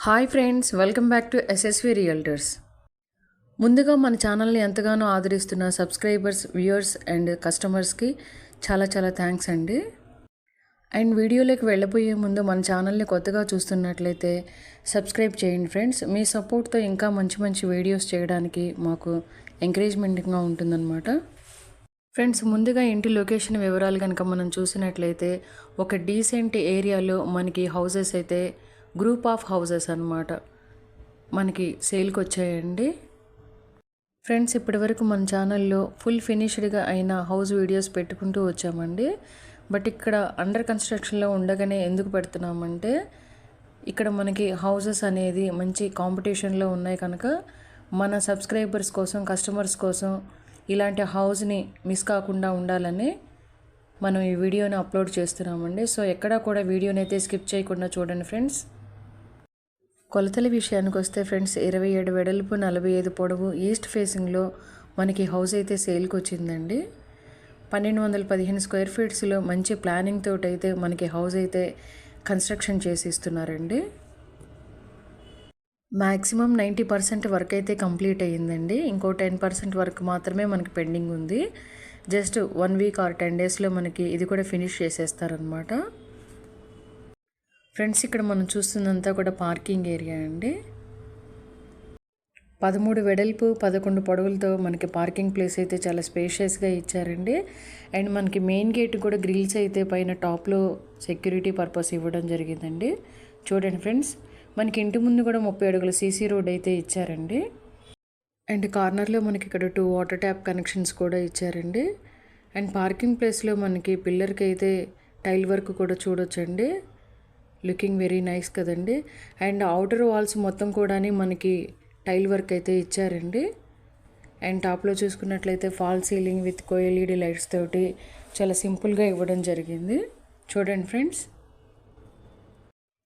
Hi friends, welcome back to SSV realtors. ముందుగా మన ఛానల్ని ఎంతగానో ఆదరిస్తున్న సబ్స్క్రైబర్స్, వ్యూయర్స్ అండ్ కస్టమర్స్కి చాలా చాలా థ్యాంక్స్ అండి. అండ్ వీడియోలోకి వెళ్ళబోయే ముందు మన ఛానల్ని కొత్తగా చూస్తున్నట్లయితే సబ్స్క్రైబ్ చేయండి ఫ్రెండ్స్. మీ సపోర్ట్తో ఇంకా మంచి మంచి వీడియోస్ చేయడానికి మాకు ఎంకరేజ్మెంట్గా ఉంటుందన్నమాట. ఫ్రెండ్స్, ముందుగా ఇంటి లొకేషన్ వివరాలు కనుక మనం చూసినట్లయితే ఒక డీసెంట్ ఏరియాలో మనకి హౌసెస్ అయితే గ్రూప్ ఆఫ్ హౌసెస్ అన్నమాట మనకి సేల్కి వచ్చాయండి. ఫ్రెండ్స్, ఇప్పటివరకు మన ఛానల్లో ఫుల్ ఫినిష్డ్గా అయిన హౌస్ వీడియోస్ పెట్టుకుంటూ వచ్చామండి. బట్ ఇక్కడ అండర్ కన్స్ట్రక్షన్లో ఉండగానే ఎందుకు పెడుతున్నామంటే ఇక్కడ మనకి హౌసెస్ అనేది మంచి కాంపిటీషన్లో ఉన్నాయి కనుక మన సబ్స్క్రైబర్స్ కోసం, కస్టమర్స్ కోసం ఇలాంటి హౌస్ని మిస్ కాకుండా ఉండాలని మనం ఈ వీడియోని అప్లోడ్ చేస్తున్నామండి. సో ఎక్కడా కూడా వీడియోని అయితే స్కిప్ చేయకుండా చూడండి ఫ్రెండ్స్. కొలతల విషయానికి వస్తే ఫ్రెండ్స్, 27 వెడల్పు, 45 పొడవు, ఈస్ట్ ఫేసింగ్లో మనకి హౌస్ అయితే సేల్కి వచ్చిందండి. 1215 స్క్వేర్ ఫీట్స్లో మంచి ప్లానింగ్ తోటి అయితే మనకి హౌస్ అయితే కన్స్ట్రక్షన్ చేసి ఇస్తున్నారండి. మ్యాక్సిమం 90% వర్క్ అయితే కంప్లీట్ అయ్యిందండి. ఇంకో 10% వర్క్ మాత్రమే మనకి పెండింగ్ ఉంది. జస్ట్ 1 వీక్ ఆర్ 10 డేస్లో మనకి ఇది కూడా ఫినిష్ చేసేస్తారనమాట. ఫ్రెండ్స్, ఇక్కడ మనం చూస్తున్నంతా కూడా పార్కింగ్ ఏరియా అండి. 13 వెడల్పు, 11 పొడవులతో మనకి పార్కింగ్ ప్లేస్ అయితే చాలా స్పేషియస్గా ఇచ్చారండి. అండ్ మనకి మెయిన్ గేట్ కూడా గ్రిల్స్ అయితే పైన టాప్లో సెక్యూరిటీ పర్పస్ ఇవ్వడం జరిగిందండి. చూడండి ఫ్రెండ్స్, మనకి ఇంటి ముందు కూడా 30 అడుగుల సీసీ రోడ్ అయితే ఇచ్చారండి. అండ్ కార్నర్లో మనకి ఇక్కడ 2 వాటర్ ట్యాప్ కనెక్షన్స్ కూడా ఇచ్చారండి. అండ్ పార్కింగ్ ప్లేస్లో మనకి పిల్లర్కి అయితే టైల్ వర్క్ కూడా చూడొచ్చండి. లుకింగ్ వెరీ నైస్ కదండి. అండ్ అవుటర్ వాల్స్ మొత్తం కూడా మనకి టైల్ వర్క్ అయితే ఇచ్చారండి. అండ్ టాప్లో చూసుకున్నట్లయితే ఫాల్ సీలింగ్ విత్ కోఎల్ఈడి లైట్స్ తోటి చాలా సింపుల్గా ఇవ్వడం జరిగింది. చూడండి ఫ్రెండ్స్,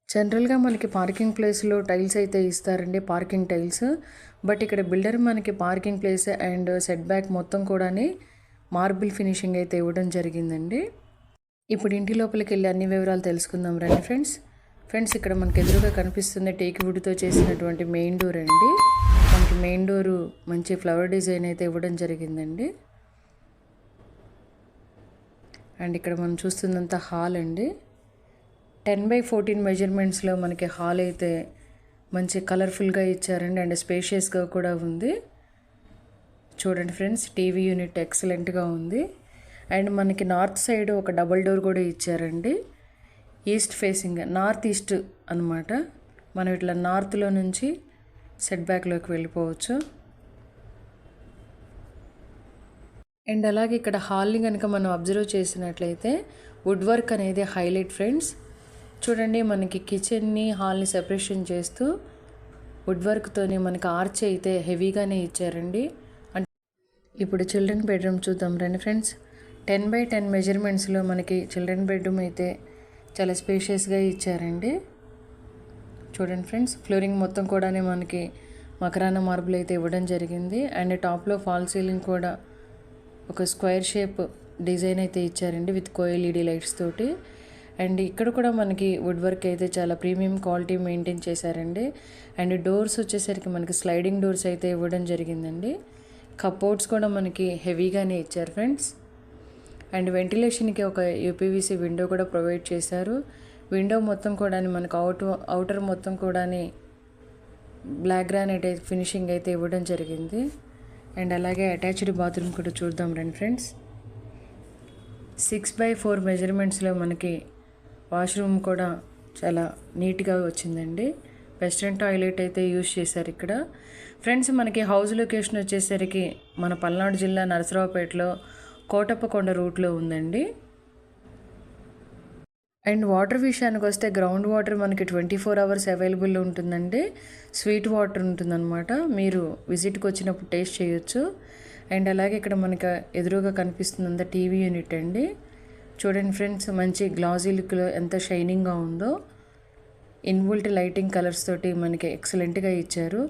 జనరల్గా మనకి పార్కింగ్ ప్లేస్లో టైల్స్ అయితే ఇస్తారండి, పార్కింగ్ టైల్స్. బట్ ఇక్కడ బిల్డర్ మనకి parking place and set back మొత్తం కూడా మార్బుల్ ఫినిషింగ్ అయితే ఇవ్వడం జరిగిందండి. ఇప్పుడు ఇంటి లోపలికి వెళ్ళి అన్ని వివరాలు తెలుసుకుందాం రండి ఫ్రెండ్స్. ఇక్కడ మనకి ఎదురుగా కనిపిస్తుంది టేక్ వుడ్తో చేసినటువంటి మెయిన్ డోర్ అండి. మనకి మెయిన్ డోరు మంచి ఫ్లవర్ డిజైన్ అయితే ఇవ్వడం జరిగిందండి. అండ్ ఇక్కడ మనం చూస్తున్నంత హాల్ అండి. 10x14 మెజర్మెంట్స్లో మనకి హాల్ అయితే మంచి కలర్ఫుల్గా ఇచ్చారండి. అండ్ స్పేషియస్గా కూడా ఉంది. చూడండి ఫ్రెండ్స్, టీవీ యూనిట్ ఎక్సలెంట్గా ఉంది. అండ్ మనకి నార్త్ సైడ్ ఒక డబుల్ డోర్ కూడా ఇచ్చారండి. ఈస్ట్ ఫేసింగ్, నార్త్ ఈస్ట్ అనమాట. మనం ఇట్లా నార్త్లో నుంచి సెట్ బ్యాక్లోకి వెళ్ళిపోవచ్చు. అండ్ అలాగే ఇక్కడ హాల్ని కనుక మనం అబ్జర్వ్ చేసినట్లయితే వుడ్ వర్క్ అనేది హైలైట్ ఫ్రెండ్స్. చూడండి, మనకి కిచెన్ని, హాల్ని సెపరేషన్ చేస్తూ వుడ్ వర్క్తోనే మనకి ఆర్చ్ అయితే హెవీగానే ఇచ్చారండి. అంటే ఇప్పుడు చిల్డ్రన్ బెడ్రూమ్ చూద్దాం రండి ఫ్రెండ్స్. 10x10 మెజర్మెంట్స్లో మనకి చిల్డ్రన్ బెడ్రూమ్ అయితే చాలా స్పేషియస్గా ఇచ్చారండి. చూడండి ఫ్రెండ్స్, ఫ్లోరింగ్ మొత్తం కూడా మనకి మకరాన మార్బుల్ అయితే ఇవ్వడం జరిగింది. అండ్ టాప్లో ఫాల్ సీలింగ్ కూడా ఒక స్క్వేర్ షేప్ డిజైన్ అయితే ఇచ్చారండి విత్ కోఎల్ఈడి లైట్స్ తోటి. అండ్ ఇక్కడ కూడా మనకి వుడ్ వర్క్ అయితే చాలా ప్రీమియం క్వాలిటీ మెయింటైన్ చేశారండి. అండ్ డోర్స్ వచ్చేసరికి మనకి స్లైడింగ్ డోర్స్ అయితే ఇవ్వడం జరిగిందండి. కప్బోర్డ్స్ కూడా మనకి హెవీగానే ఇచ్చారు ఫ్రెండ్స్. అండ్ వెంటిలేషన్కి ఒక యూపీవీసీ విండో కూడా ప్రొవైడ్ చేశారు. విండో మొత్తం కూడా మనకు అవుటర్ మొత్తం కూడా బ్లాక్ గ్రానైట్ ఫినిషింగ్ అయితే ఇవ్వడం జరిగింది. అండ్ అలాగే అటాచ్డ్ బాత్రూమ్ కూడా చూద్దాం రండి ఫ్రెండ్స్. 6x4 మెజర్మెంట్స్లో మనకి వాష్రూమ్ కూడా చాలా నీట్గా వచ్చిందండి. వెస్ట్రన్ టాయిలెట్ అయితే యూజ్ చేశారు ఇక్కడ. ఫ్రెండ్స్, మనకి హౌస్ లొకేషన్ వచ్చేసరికి మన పల్నాడు జిల్లా నరసరావుపేటలో కోటప్పకొండ రూట్లో ఉందండి. అండ్ వాటర్ విషయానికి వస్తే గ్రౌండ్ వాటర్ మనకి 24 అవర్స్ అవైలబుల్ ఉంటుందండి. స్వీట్ వాటర్ ఉంటుందన్నమాట. మీరు విజిట్కి వచ్చినప్పుడు టేస్ట్ చేయొచ్చు. అండ్ అలాగే ఇక్కడ మనకి ఎదురుగా కనిపిస్తుందంత టీవీ యూనిట్ అండి. చూడండి ఫ్రెండ్స్, మంచి గ్లాసీ లుక్లో ఎంత షైనింగ్గా ఉందో. ఇన్బుల్ట్ లైటింగ్ కలర్స్ తోటి మనకి ఎక్సలెంట్గా ఇచ్చారు.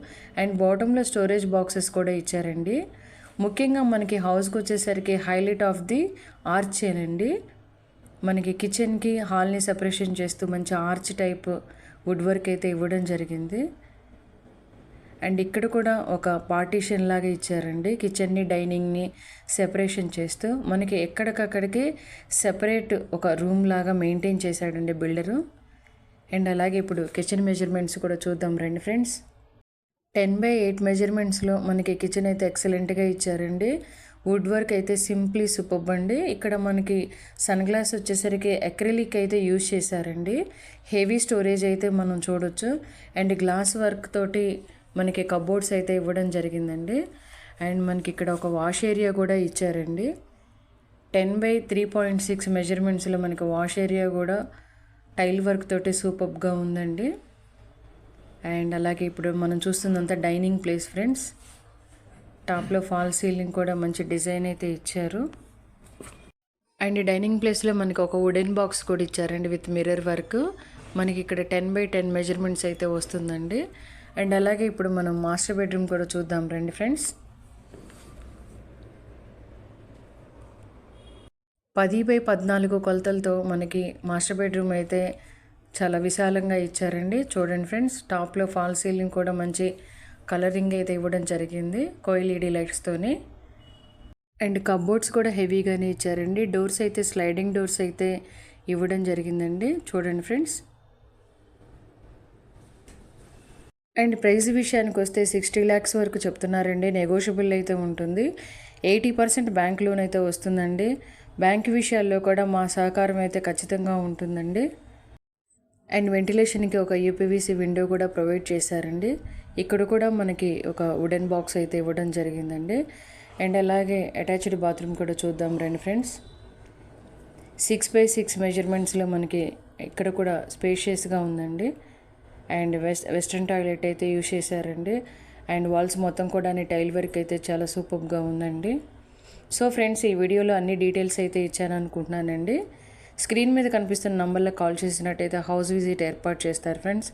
అండ్ బాటంలో స్టోరేజ్ బాక్సెస్ కూడా ఇచ్చారండి. ముఖ్యంగా మనకి హౌస్కి వచ్చేసరికి హైలైట్ ఆఫ్ ది ఆర్చేనండి. మనకి కిచెన్కి హాల్ని సెపరేషన్ చేస్తూ మంచి ఆర్చ్ టైప్ వుడ్ వర్క్ అయితే ఇవ్వడం జరిగింది. అండ్ ఇక్కడ కూడా ఒక పార్టీషన్ లాగా ఇచ్చారండి. కిచెన్ని డైనింగ్ని సెపరేషన్ చేస్తూ మనకి ఎక్కడికక్కడికి సెపరేట్ ఒక రూమ్ లాగా మెయింటైన్ చేశాడండి బిల్డరు. అండ్ అలాగే ఇప్పుడు కిచెన్ మెజర్మెంట్స్ కూడా చూద్దాం రండి ఫ్రెండ్స్. 10/8 మెజర్మెంట్స్లో మనకి కిచెన్ అయితే ఎక్సలెంట్గా ఇచ్చారండి. వుడ్ వర్క్ అయితే సింప్లీ సూపర్బ్ అండి. ఇక్కడ మనకి సన్ గ్లాస్ వచ్చేసరికి అక్రిలిక్ అయితే యూజ్ చేశారండి. హెవీ స్టోరేజ్ అయితే మనం చూడొచ్చు. అండ్ గ్లాస్ వర్క్ తోటి మనకి కబోర్డ్స్ అయితే ఇవ్వడం జరిగిందండి. అండ్ మనకి ఇక్కడ ఒక వాష్ ఏరియా కూడా ఇచ్చారండి. 10/3.6 మెజర్మెంట్స్లో మనకి వాష్ ఏరియా కూడా టైల్ వర్క్ తోటి సూపర్బ్గా ఉందండి. అండ్ అలాగే ఇప్పుడు మనం చూస్తుందంతా డైనింగ్ ప్లేస్ ఫ్రెండ్స్. టాప్లో ఫాల్ సీలింగ్ కూడా మంచి డిజైన్ అయితే ఇచ్చారు. అండ్ డైనింగ్ ప్లేస్లో మనకి ఒక వుడెన్ బాక్స్ కూడా ఇచ్చారండి విత్ మిర్రర్ వర్క్. మనకి ఇక్కడ 10/10 మెజర్మెంట్స్ అయితే వస్తుందండి. అండ్ అలాగే ఇప్పుడు మనం మాస్టర్ బెడ్రూమ్ కూడా చూద్దాం రండి ఫ్రెండ్స్. 10/14 కొలతలతో మనకి మాస్టర్ బెడ్రూమ్ అయితే చాలా విశాలంగా ఇచ్చారండి. చూడండి ఫ్రెండ్స్, టాప్లో ఫాల్ సీలింగ్ కూడా మంచి కలరింగ్ అయితే ఇవ్వడం జరిగింది కోఎల్ఈడి లైట్స్తోని. అండ్ కబోర్డ్స్ కూడా హెవీగానే ఇచ్చారండి. డోర్స్ అయితే స్లైడింగ్ డోర్స్ అయితే ఇవ్వడం జరిగిందండి. చూడండి ఫ్రెండ్స్. అండ్ ప్రైస్ విషయానికి వస్తే 60 lakhs వరకు చెప్తున్నారండి. నెగోషియబుల్ అయితే ఉంటుంది. 80% బ్యాంక్ లోన్ అయితే వస్తుందండి. బ్యాంక్ విషయాల్లో కూడా మా సహకారం అయితే ఖచ్చితంగా ఉంటుందండి. అండ్ వెంటిలేషన్కి ఒక యూపీవీసీ విండో కూడా ప్రొవైడ్ చేశారండి. ఇక్కడ కూడా మనకి ఒక వుడెన్ బాక్స్ అయితే ఇవ్వడం జరిగిందండి. అండ్ అలాగే అటాచ్డ్ బాత్రూమ్ కూడా చూద్దాం రండి ఫ్రెండ్స్. 6/6 మెజర్మెంట్స్లో మనకి ఇక్కడ కూడా స్పేషియస్గా ఉందండి. అండ్ వెస్ట్రన్ టాయిలెట్ అయితే యూజ్ చేశారండి. అండ్ వాల్స్ మొత్తం కూడా టైల్ వర్క్ అయితే చాలా సూపర్గా ఉందండి. సో ఫ్రెండ్స్, ఈ వీడియోలో అన్ని డీటెయిల్స్ అయితే ఇచ్చాను అనుకుంటున్నానండి. స్క్రీన్ మీద కనిపిస్తున్న నంబర్లో కాల్ చేసినట్టయితే హౌస్ విజిట్ ఏర్పాటు చేస్తారు ఫ్రెండ్స్.